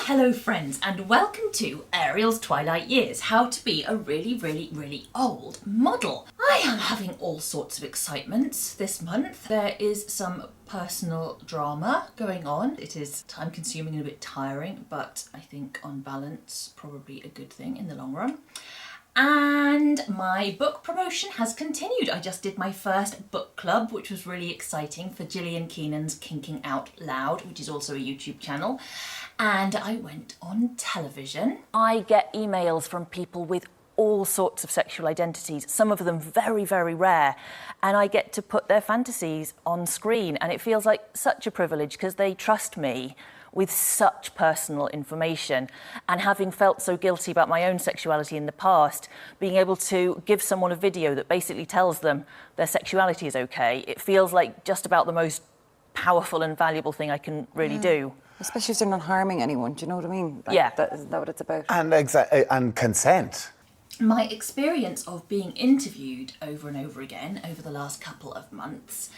Hello friends, and welcome to Ariel's Twilight Years, how to be a really old model. I am having all sorts of excitements this month. There is some personal drama going on. It is time consuming and a bit tiring, but I think on balance probably a good thing in the long run. And my book promotion has continued. I just did my first book club, which was really exciting, for Gillian Keenan's Kinking Out Loud, which is also a YouTube channel. And I went on television. I get emails from people with all sorts of sexual identities, some of them very rare, and I get to put their fantasies on screen, and it feels like such a privilege because they trust me with such personal information. And having felt so guilty about my own sexuality in the past, being able to give someone a video that basically tells them their sexuality is okay, it feels like just about the most powerful and valuable thing I can really do. Especially if they're not harming anyone, do you know what I mean? Like, yeah. Isn't that what it's about? And consent. My experience of being interviewed over and over again over the last couple of months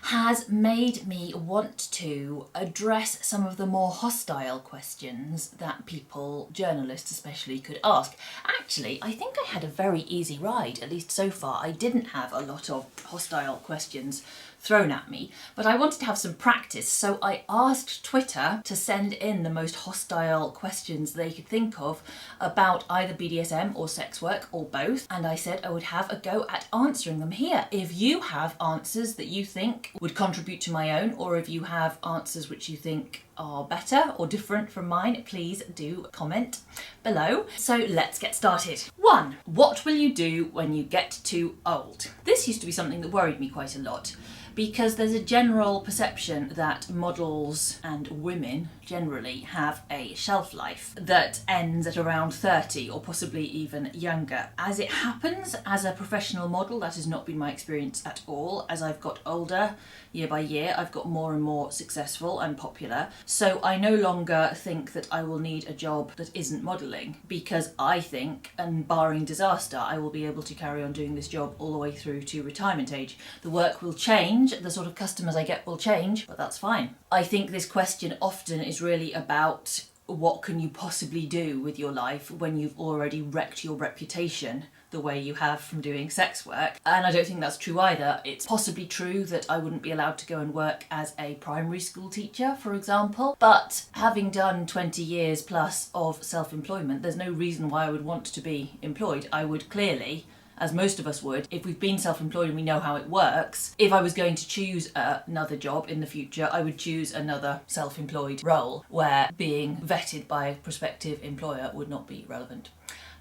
has made me want to address some of the more hostile questions that people, journalists especially, could ask. Actually, I think I had a very easy ride, at least so far. I didn't have a lot of hostile questions thrown at me, but I wanted to have some practice, so I asked Twitter to send in the most hostile questions they could think of about either BDSM or sex work or both, and I said I would have a go at answering them here. If you have answers that you think would contribute to my own, or if you have answers which you think are better or different from mine, please do comment below. So let's get started. 1. What will you do when you get too old? This used to be something that worried me quite a lot, because there's a general perception that models and women generally have a shelf life that ends at around 30 or possibly even younger. As it happens, as a professional model, that has not been my experience at all. As I've got older, year by year, I've got more and more successful and popular. So I no longer think that I will need a job that isn't modelling, because I think, and barring disaster, I will be able to carry on doing this job all the way through to retirement age. The work will change, the sort of customers I get will change, but that's fine. I think this question often is really about what can you possibly do with your life when you've already wrecked your reputation the way you have from doing sex work. And I don't think that's true either. It's possibly true that I wouldn't be allowed to go and work as a primary school teacher, for example, but having done 20 years plus of self-employment, there's no reason why I would want to be employed. I would clearly, as most of us would, if we've been self-employed and we know how it works, if I was going to choose another job in the future, I would choose another self-employed role where being vetted by a prospective employer would not be relevant.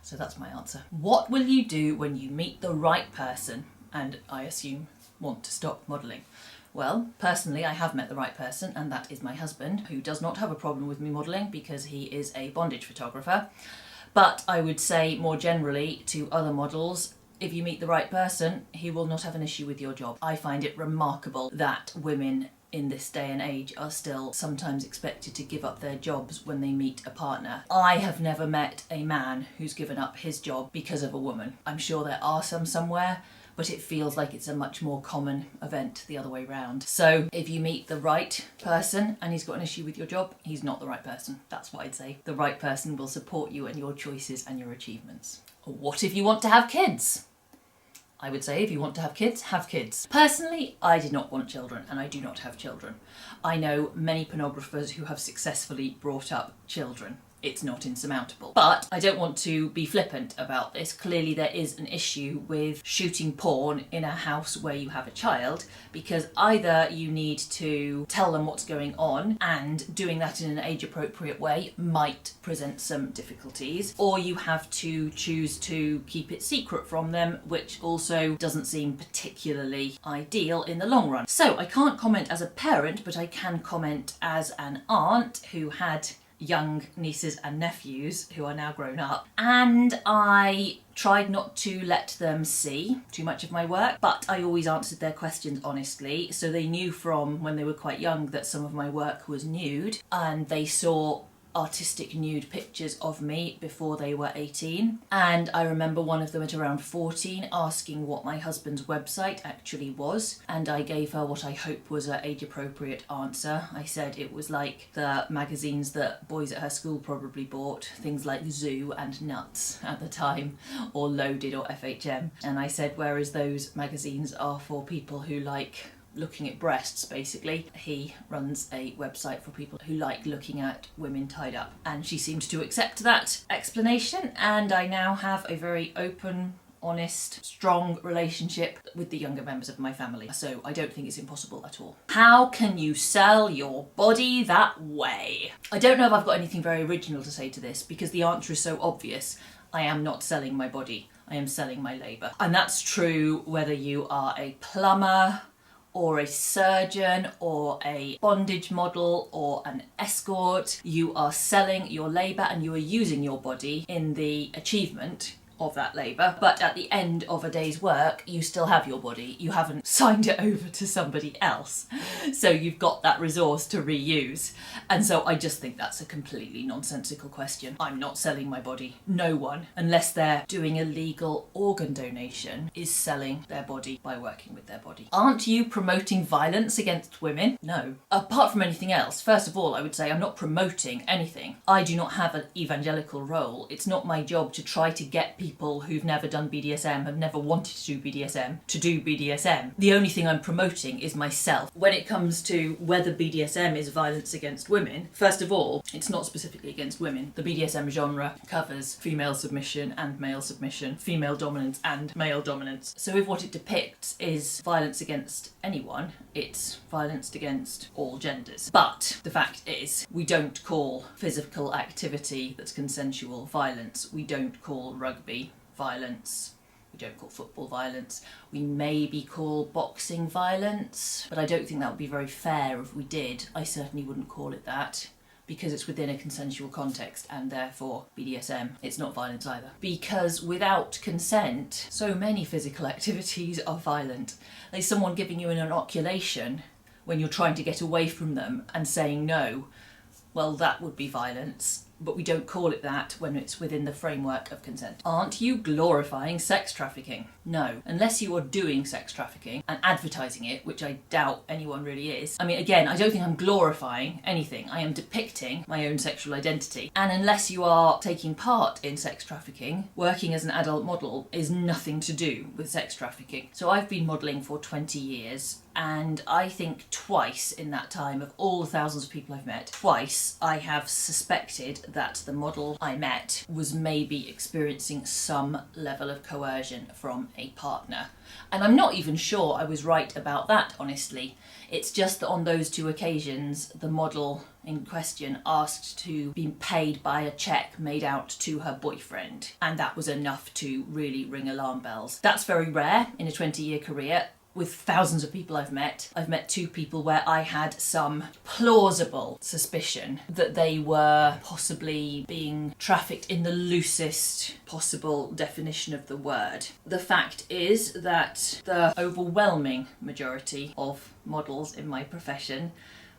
So that's my answer. What will you do when you meet the right person and, I assume, want to stop modelling? Well, personally, I have met the right person, and that is my husband, who does not have a problem with me modelling because he is a bondage photographer. But I would say more generally to other models, if you meet the right person, he will not have an issue with your job. I find it remarkable that women in this day and age are still sometimes expected to give up their jobs when they meet a partner. I have never met a man who's given up his job because of a woman. I'm sure there are some somewhere, but it feels like it's a much more common event the other way round. So if you meet the right person and he's got an issue with your job, he's not the right person. That's what I'd say. The right person will support you and your choices and your achievements. What if you want to have kids? I would say if you want to have kids, have kids. Personally, I did not want children, and I do not have children. I know many pornographers who have successfully brought up children. It's not insurmountable. But I don't want to be flippant about this. Clearly there is an issue with shooting porn in a house where you have a child, because either you need to tell them what's going on, and doing that in an age-appropriate way might present some difficulties, or you have to choose to keep it secret from them, which also doesn't seem particularly ideal in the long run. So I can't comment as a parent, but I can comment as an aunt who had young nieces and nephews who are now grown up, and I tried not to let them see too much of my work, but I always answered their questions honestly, so they knew from when they were quite young that some of my work was nude, and they saw artistic nude pictures of me before they were 18. And I remember one of them at around 14 asking what my husband's website actually was. And I gave her what I hope was an age-appropriate answer. I said it was like the magazines that boys at her school probably bought, things like Zoo and Nuts at the time, or Loaded or FHM. And I said, whereas those magazines are for people who like looking at breasts, basically, he runs a website for people who like looking at women tied up. And she seemed to accept that explanation, and I now have a very open, honest, strong relationship with the younger members of my family. So I don't think it's impossible at all. How can you sell your body that way? I don't know if I've got anything very original to say to this, because the answer is so obvious. I am not selling my body, I am selling my labour. And that's true whether you are a plumber, or a surgeon, or a bondage model, or an escort. You are selling your labour and you are using your body in the achievement of that labour, but at the end of a day's work you still have your body. You haven't signed it over to somebody else, so you've got that resource to reuse. And so I just think that's a completely nonsensical question. I'm not selling my body. No one, unless they're doing a legal organ donation, is selling their body by working with their body. Aren't you promoting violence against women? No. Apart from anything else, first of all, I would say I'm not promoting anything. I do not have an evangelical role. It's not my job to try to get people who've never done BDSM, have never wanted to do BDSM, to do BDSM. The only thing I'm promoting is myself. When it comes to whether BDSM is violence against women, first of all, it's not specifically against women. The BDSM genre covers female submission and male submission, female dominance and male dominance. So if what it depicts is violence against anyone, it's violence against all genders. But the fact is, we don't call physical activity that's consensual violence. We don't call rugby violence. We don't call football violence. We maybe call boxing violence, but I don't think that would be very fair if we did. I certainly wouldn't call it that, because it's within a consensual context, and therefore BDSM, it's not violence either. Because without consent, so many physical activities are violent. There's someone giving you an inoculation when you're trying to get away from them and saying no. Well, that would be violence, but we don't call it that when it's within the framework of consent. Aren't you glorifying sex trafficking? No. Unless you are doing sex trafficking and advertising it, which I doubt anyone really is. I mean, again, I don't think I'm glorifying anything. I am depicting my own sexual identity. And unless you are taking part in sex trafficking, working as an adult model is nothing to do with sex trafficking. So I've been modelling for 20 years, and I think twice in that time, of all the thousands of people I've met, twice I have suspected that the model I met was maybe experiencing some level of coercion from a partner. And I'm not even sure I was right about that, honestly. It's just that on those two occasions, the model in question asked to be paid by a cheque made out to her boyfriend, and that was enough to really ring alarm bells. That's very rare in a 20-year career. With thousands of people I've met two people where I had some plausible suspicion that they were possibly being trafficked in the loosest possible definition of the word. The fact is that the overwhelming majority of models in my profession,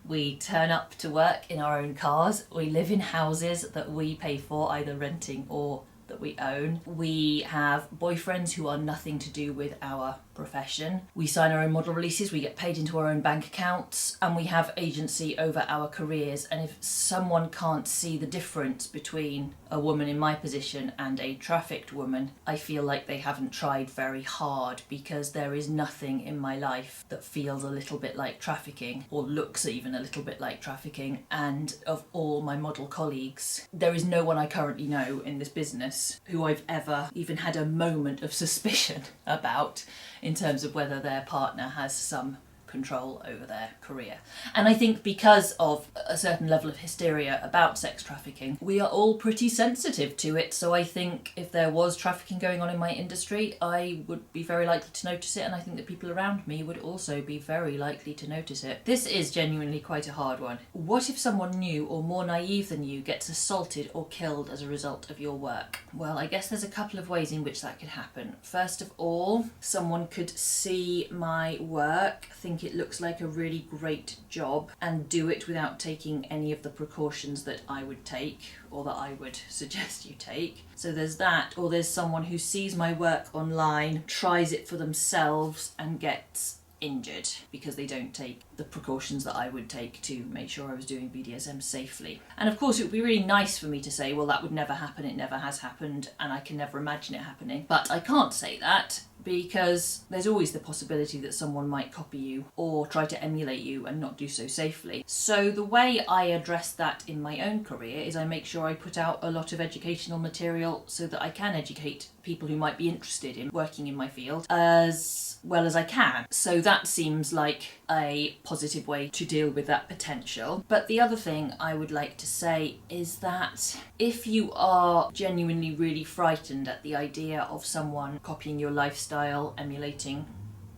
we turn up to work in our own cars, we live in houses that we pay for, either renting or that we own. We have boyfriends who are nothing to do with our profession. We sign our own model releases, we get paid into our own bank accounts, and we have agency over our careers. And if someone can't see the difference between a woman in my position and a trafficked woman, I feel like they haven't tried very hard, because there is nothing in my life that feels a little bit like trafficking, or looks even a little bit like trafficking. And of all my model colleagues, there is no one I currently know in this business who I've ever even had a moment of suspicion about, in terms of whether their partner has some control over their career. And I think because of a certain level of hysteria about sex trafficking, we are all pretty sensitive to it. So I think if there was trafficking going on in my industry, I would be very likely to notice it, and I think that people around me would also be very likely to notice it. This is genuinely quite a hard one. What if someone new or more naive than you gets assaulted or killed as a result of your work? Well, I guess there's a couple of ways in which that could happen. First of all, someone could see my work, thinking think it looks like a really great job and do it without taking any of the precautions that I would take or that I would suggest you take. So there's that, or there's someone who sees my work online, tries it for themselves and gets injured because they don't take the precautions that I would take to make sure I was doing BDSM safely. And of course it would be really nice for me to say, well, that would never happen, it never has happened, and I can never imagine it happening. But I can't say that because there's always the possibility that someone might copy you or try to emulate you and not do so safely. So the way I address that in my own career is I make sure I put out a lot of educational material so that I can educate people who might be interested in working in my field as well as I can. So that seems like a positive way to deal with that potential. But the other thing I would like to say is that if you are genuinely really frightened at the idea of someone copying your lifestyle, emulating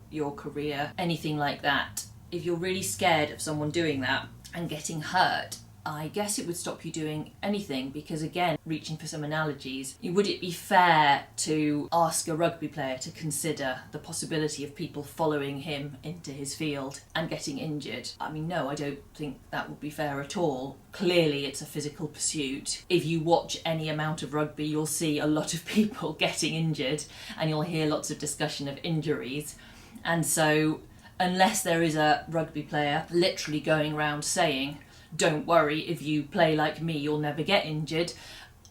your career, anything like that, if you're really scared of someone doing that and getting hurt, I guess it would stop you doing anything, because again, reaching for some analogies, would it be fair to ask a rugby player to consider the possibility of people following him into his field and getting injured? I mean, no, I don't think that would be fair at all. Clearly it's a physical pursuit. If you watch any amount of rugby, you'll see a lot of people getting injured and you'll hear lots of discussion of injuries. And so unless there is a rugby player literally going around saying, don't worry, if you play like me, you'll never get injured,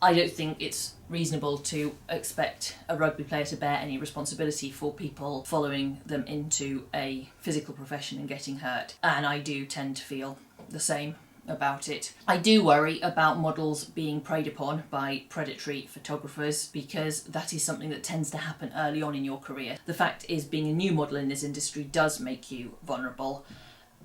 I don't think it's reasonable to expect a rugby player to bear any responsibility for people following them into a physical profession and getting hurt. And I do tend to feel the same about it. I do worry about models being preyed upon by predatory photographers, because that is something that tends to happen early on in your career. The fact is, being a new model in this industry does make you vulnerable.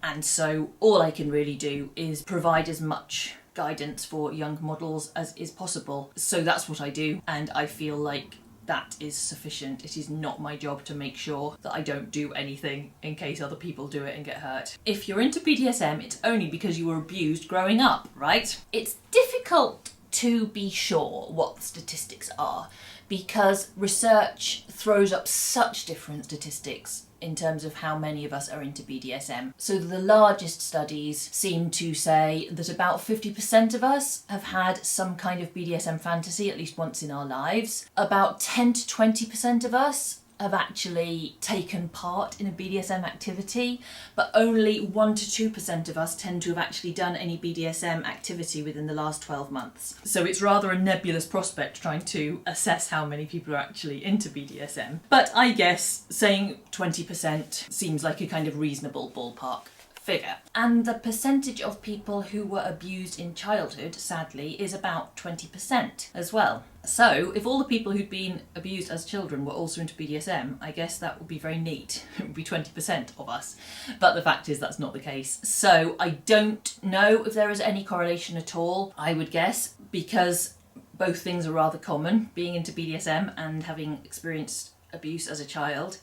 And so all I can really do is provide as much guidance for young models as is possible. So that's what I do, and I feel like that is sufficient. It is not my job to make sure that I don't do anything in case other people do it and get hurt. If you're into BDSM, it's only because you were abused growing up, right? It's difficult to be sure what the statistics are, because research throws up such different statistics in terms of how many of us are into BDSM. So the largest studies seem to say that about 50% of us have had some kind of BDSM fantasy at least once in our lives. About 10 to 20% of us have actually taken part in a BDSM activity, but only 1 to 2% of us tend to have actually done any BDSM activity within the last 12 months. So it's rather a nebulous prospect trying to assess how many people are actually into BDSM. But I guess saying 20% seems like a kind of reasonable ballpark figure. And the percentage of people who were abused in childhood, sadly, is about 20% as well. So if all the people who'd been abused as children were also into BDSM, I guess that would be very neat. It would be 20% of us. But the fact is that's not the case. So I don't know if there is any correlation at all, I would guess, because both things are rather common, being into BDSM and having experienced abuse as a child.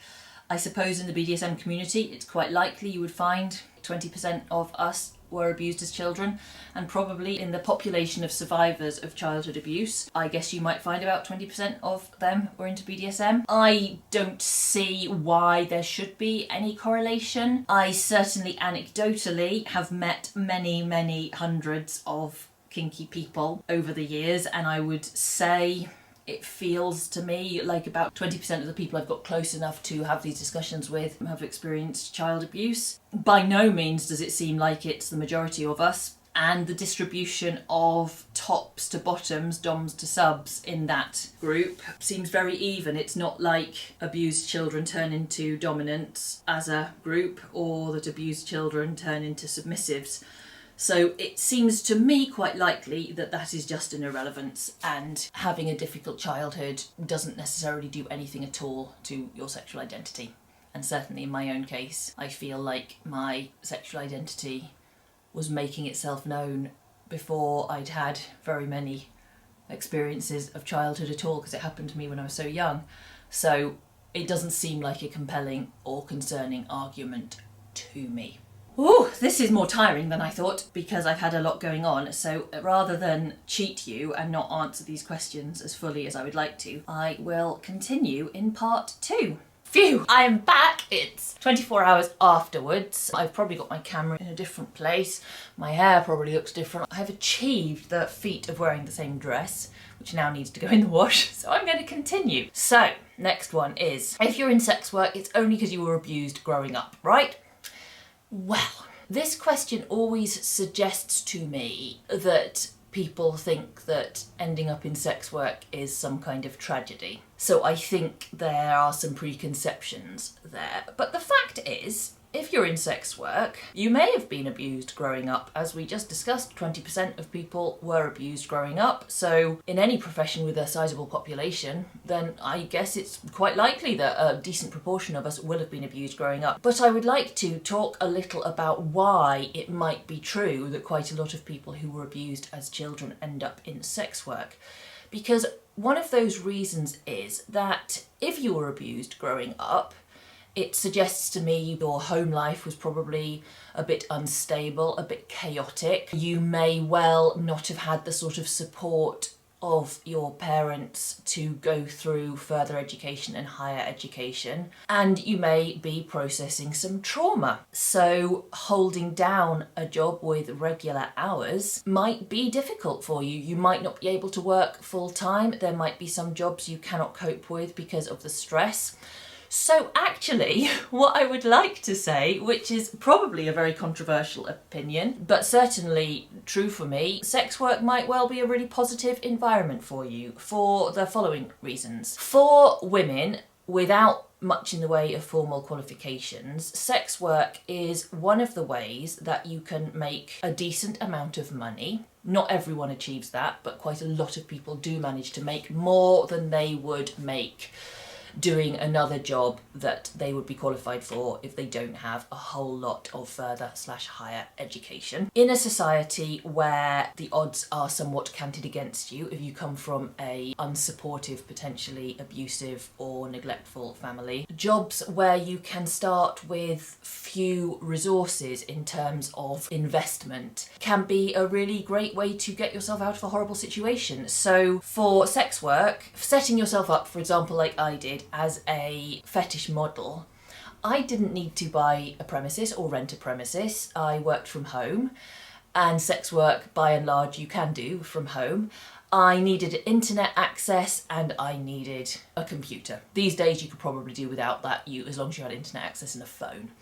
I suppose in the BDSM community, it's quite likely you would find 20% of us were abused as children, and probably in the population of survivors of childhood abuse, I guess you might find about 20% of them were into BDSM. I don't see why there should be any correlation. I certainly anecdotally have met many hundreds of kinky people over the years, and I would say it feels to me like about 20% of the people I've got close enough to have these discussions with have experienced child abuse. By no means does it seem like it's the majority of us, and the distribution of tops to bottoms, doms to subs in that group seems very even. It's not like abused children turn into dominants as a group, or that abused children turn into submissives. So it seems to me quite likely that that is just an irrelevance, and having a difficult childhood doesn't necessarily do anything at all to your sexual identity. And certainly in my own case, I feel like my sexual identity was making itself known before I'd had very many experiences of childhood at all, because it happened to me when I was so young. So it doesn't seem like a compelling or concerning argument to me. Ooh, this is more tiring than I thought, because I've had a lot going on. So rather than cheat you and not answer these questions as fully as I would like to, I will continue in part 2. Phew, I am back. It's 24 hours afterwards. I've probably got my camera in a different place. My hair probably looks different. I have achieved the feat of wearing the same dress, which now needs to go in the wash, so I'm going to continue. So, next one is, if you're in sex work, it's only because you were abused growing up, right? Well, this question always suggests to me that people think that ending up in sex work is some kind of tragedy. So I think there are some preconceptions there. But the fact is, if you're in sex work, you may have been abused growing up. As we just discussed, 20% of people were abused growing up. So in any profession with a sizable population, then I guess it's quite likely that a decent proportion of us will have been abused growing up. But I would like to talk a little about why it might be true that quite a lot of people who were abused as children end up in sex work. Because one of those reasons is that if you were abused growing up, it suggests to me your home life was probably a bit unstable, a bit chaotic. You may well not have had the sort of support of your parents to go through further education and higher education, and you may be processing some trauma. So holding down a job with regular hours might be difficult for you. You might not be able to work full time. There might be some jobs you cannot cope with because of the stress. So actually, what I would like to say, which is probably a very controversial opinion, but certainly true for me, sex work might well be a really positive environment for you for the following reasons. For women, without much in the way of formal qualifications, sex work is one of the ways that you can make a decent amount of money. Not everyone achieves that, but quite a lot of people do manage to make more than they would make doing another job that they would be qualified for if they don't have a whole lot of further/higher education. In a society where the odds are somewhat counted against you, if you come from a unsupportive, potentially abusive or neglectful family, jobs where you can start with few resources in terms of investment can be a really great way to get yourself out of a horrible situation. So for sex work, setting yourself up, for example, like I did, as a fetish model, I didn't need to buy a premises or rent a premises. I worked from home, and sex work by and large you can do from home. I needed internet access and I needed a computer. These days you could probably do without that, as long as you had internet access and a phone.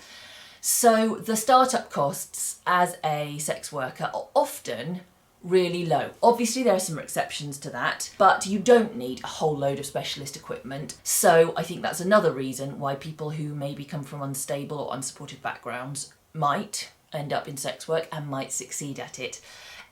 So the startup costs as a sex worker are often really low. Obviously there are some exceptions to that, but you don't need a whole load of specialist equipment. So I think that's another reason why people who maybe come from unstable or unsupportive backgrounds might end up in sex work and might succeed at it.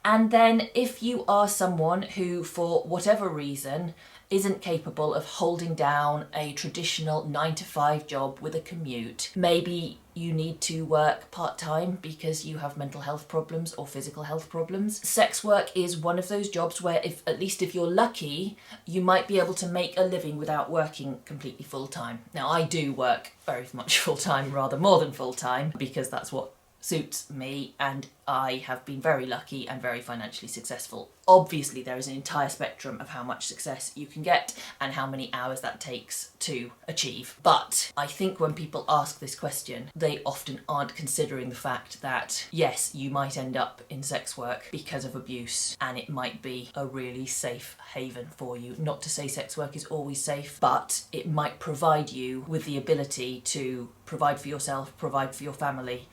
And then if you are someone who, for whatever reason, isn't capable of holding down a traditional 9-to-5 job with a commute, maybe you need to work part-time because you have mental health problems or physical health problems. Sex work is one of those jobs where, at least if you're lucky, you might be able to make a living without working completely full-time. Now, I do work very much full-time, rather more than full-time, because that's what suits me, and I have been very lucky and very financially successful. Obviously there is an entire spectrum of how much success you can get and how many hours that takes to achieve. But I think when people ask this question, they often aren't considering the fact that yes, you might end up in sex work because of abuse, and it might be a really safe haven for you. Not to say sex work is always safe, but it might provide you with the ability to provide for yourself, provide for your family,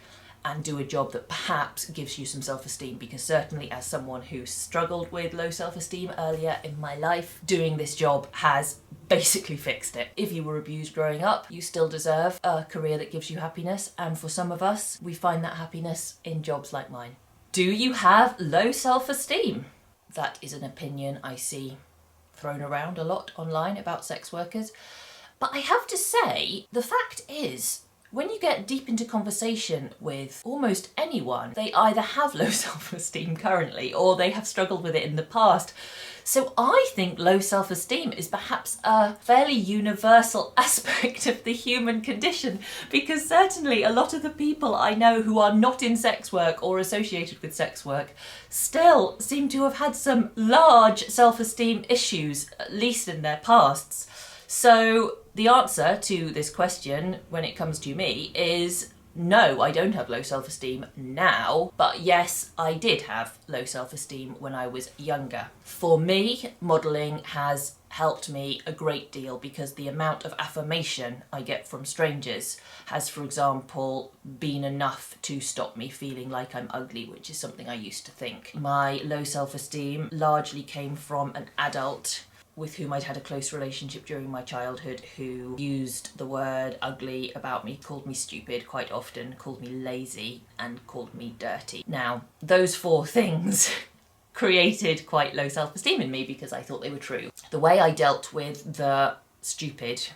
and do a job that perhaps gives you some self-esteem, because certainly as someone who struggled with low self-esteem earlier in my life, doing this job has basically fixed it. If you were abused growing up, you still deserve a career that gives you happiness, and for some of us, we find that happiness in jobs like mine. Do you have low self-esteem? That is an opinion I see thrown around a lot online about sex workers. But I have to say, the fact is, when you get deep into conversation with almost anyone, they either have low self-esteem currently or they have struggled with it in the past. So I think low self-esteem is perhaps a fairly universal aspect of the human condition, because certainly a lot of the people I know who are not in sex work or associated with sex work still seem to have had some large self-esteem issues, at least in their pasts. So The answer to this question, when it comes to me, is no, I don't have low self-esteem now, but yes, I did have low self-esteem when I was younger. For me, modelling has helped me a great deal because the amount of affirmation I get from strangers has, for example, been enough to stop me feeling like I'm ugly, which is something I used to think. My low self-esteem largely came from an adult with whom I'd had a close relationship during my childhood, who used the word ugly about me, called me stupid quite often, called me lazy, and called me dirty. Now, those four things created quite low self-esteem in me because I thought they were true. The way I dealt with the stupid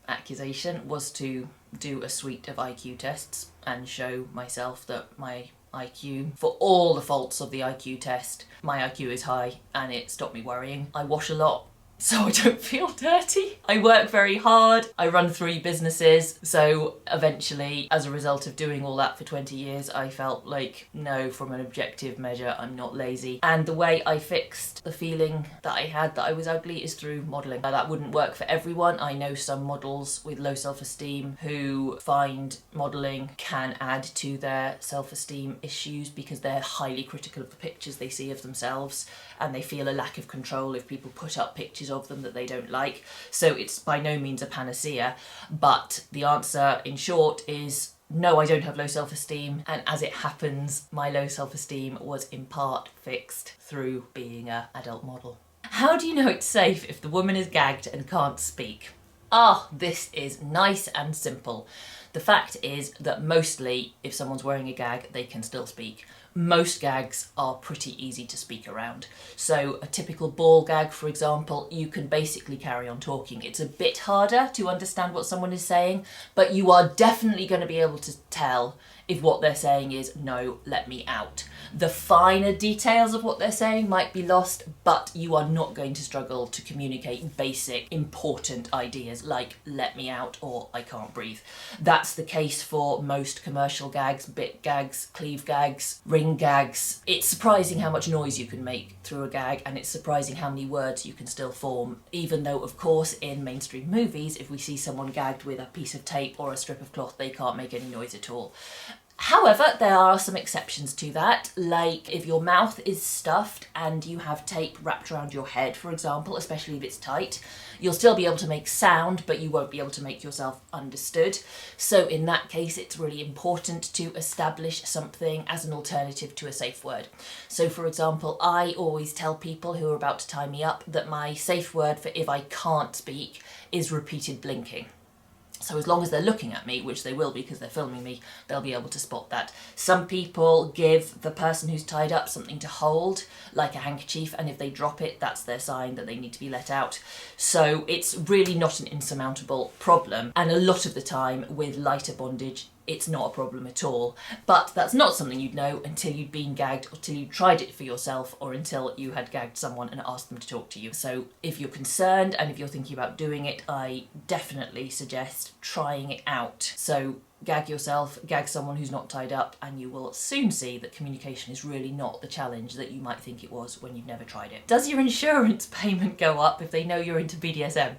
accusation was to do a suite of IQ tests and show myself that my IQ, for all the faults of the IQ test, my IQ is high and it stopped me worrying. I wash a lot, so I don't feel dirty. I work very hard. I run 3 businesses. So eventually, as a result of doing all that for 20 years, I felt like, no, from an objective measure, I'm not lazy. And the way I fixed the feeling that I had that I was ugly is through modelling. Now, that wouldn't work for everyone. I know some models with low self-esteem who find modelling can add to their self-esteem issues because they're highly critical of the pictures they see of themselves, and they feel a lack of control if people put up pictures of them that they don't like. So it's by no means a panacea, but the answer in short is no, I don't have low self-esteem, and as it happens, my low self-esteem was in part fixed through being an adult model. How do you know it's safe if the woman is gagged and can't speak? This is nice and simple. The fact is that mostly, if someone's wearing a gag, they can still speak. Most gags are pretty easy to speak around. So a typical ball gag, for example, you can basically carry on talking. It's a bit harder to understand what someone is saying, but you are definitely going to be able to tell if what they're saying is, no, let me out. The finer details of what they're saying might be lost, but you are not going to struggle to communicate basic, important ideas like let me out or I can't breathe. That's the case for most commercial gags, bit gags, cleave gags, ring gags. It's surprising how much noise you can make through a gag, and it's surprising how many words you can still form, even though, of course, in mainstream movies, if we see someone gagged with a piece of tape or a strip of cloth, they can't make any noise at all. However, there are some exceptions to that, like if your mouth is stuffed and you have tape wrapped around your head, for example, especially if it's tight, you'll still be able to make sound, but you won't be able to make yourself understood. So in that case, it's really important to establish something as an alternative to a safe word. So for example, I always tell people who are about to tie me up that my safe word for if I can't speak is repeated blinking. So as long as they're looking at me, which they will because they're filming me, they'll be able to spot that. Some people give the person who's tied up something to hold, like a handkerchief, and if they drop it, that's their sign that they need to be let out. So it's really not an insurmountable problem, and a lot of the time with lighter bondage, it's not a problem at all. But that's not something you'd know until you'd been gagged, or until you tried it for yourself, or until you had gagged someone and asked them to talk to you. So if you're concerned and if you're thinking about doing it, I definitely suggest trying it out. So gag yourself, gag someone who's not tied up, and you will soon see that communication is really not the challenge that you might think it was when you've never tried it. Does your insurance payment go up if they know you're into BDSM?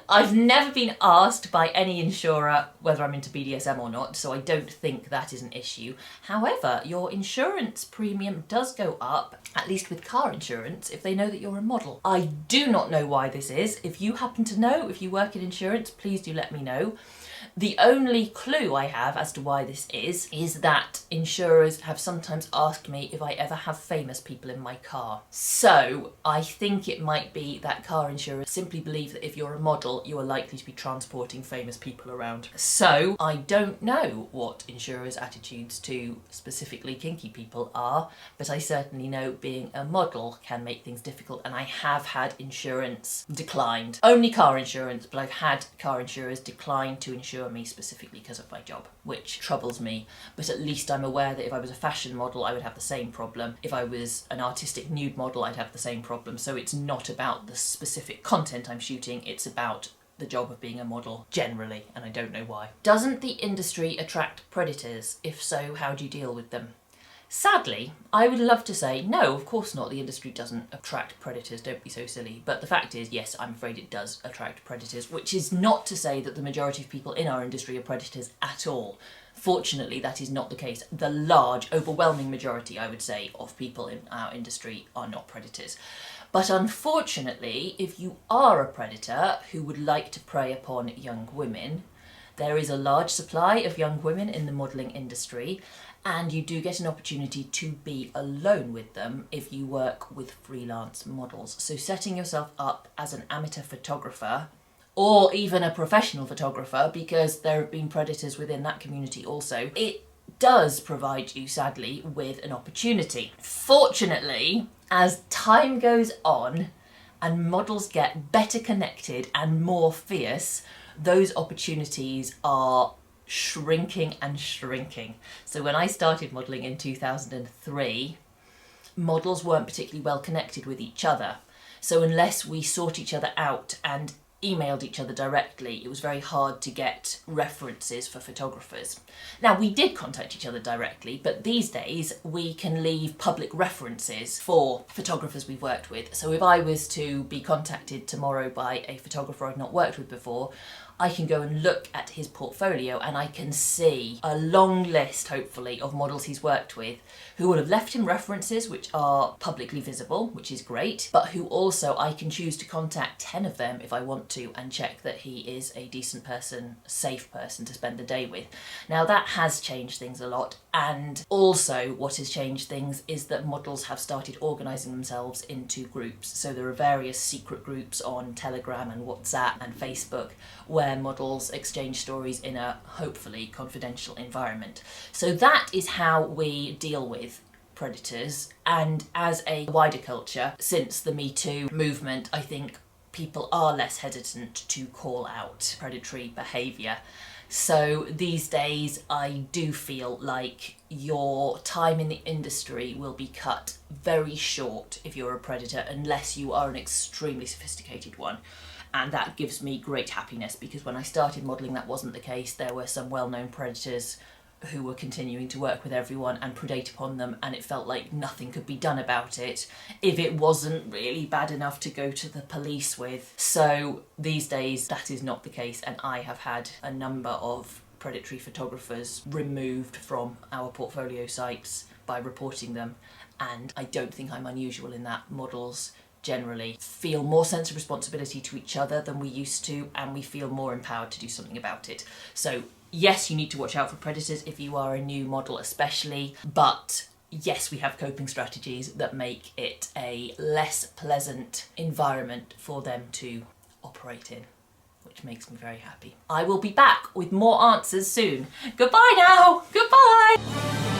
I've never been asked by any insurer whether I'm into BDSM or not, so I don't think that is an issue. However, your insurance premium does go up, at least with car insurance, if they know that you're a model. I do not know why this is. If you happen to know, if you work in insurance, please do let me know. The only clue I have as to why this is that insurers have sometimes asked me if I ever have famous people in my car. So I think it might be that car insurers simply believe that if you're a model, you are likely to be transporting famous people around. So I don't know what insurers' attitudes to specifically kinky people are, but I certainly know being a model can make things difficult, and I have had insurance declined. Only car insurance, but I've had car insurers decline to insure me specifically because of my job, which troubles me, but at least I'm aware that if I was a fashion model I would have the same problem. If I was an artistic nude model I'd have the same problem. So it's not about the specific content I'm shooting, it's about the job of being a model generally, and I don't know why. Doesn't the industry attract predators? If so, how do you deal with them? Sadly, I would love to say, no, of course not, the industry doesn't attract predators, don't be so silly. But the fact is, yes, I'm afraid it does attract predators, which is not to say that the majority of people in our industry are predators at all. Fortunately, that is not the case. The large, overwhelming majority, I would say, of people in our industry are not predators. But unfortunately, if you are a predator who would like to prey upon young women, there is a large supply of young women in the modelling industry, and you do get an opportunity to be alone with them if you work with freelance models. So setting yourself up as an amateur photographer, or even a professional photographer, because there have been predators within that community also, it does provide you, sadly, with an opportunity. Fortunately, as time goes on and models get better connected and more fierce, those opportunities are shrinking and shrinking. So when I started modelling in 2003, models weren't particularly well connected with each other. So unless we sought each other out and emailed each other directly, it was very hard to get references for photographers. Now, we did contact each other directly, but these days we can leave public references for photographers we've worked with. So if I was to be contacted tomorrow by a photographer I've not worked with before, I can go and look at his portfolio and I can see a long list, hopefully, of models he's worked with who will have left him references which are publicly visible, which is great, but who also I can choose to contact 10 of them if I want to and check that he is a decent person, safe person to spend the day with. Now that has changed things a lot, and also what has changed things is that models have started organising themselves into groups. So there are various secret groups on Telegram and WhatsApp and Facebook where models exchange stories in a hopefully confidential environment. So that is how we deal with predators, and as a wider culture, since the Me Too movement, I think people are less hesitant to call out predatory behaviour. So these days I do feel like your time in the industry will be cut very short if you're a predator, unless you are an extremely sophisticated one. And that gives me great happiness, because when I started modelling that wasn't the case. There were some well-known predators who were continuing to work with everyone and predate upon them, and it felt like nothing could be done about it if it wasn't really bad enough to go to the police with. So these days that is not the case, and I have had a number of predatory photographers removed from our portfolio sites by reporting them, and I don't think I'm unusual in that. Models generally feel more sense of responsibility to each other than we used to, and we feel more empowered to do something about it. So yes, you need to watch out for predators if you are a new model especially, but yes, we have coping strategies that make it a less pleasant environment for them to operate in, which makes me very happy. I will be back with more answers soon. Goodbye now! Goodbye!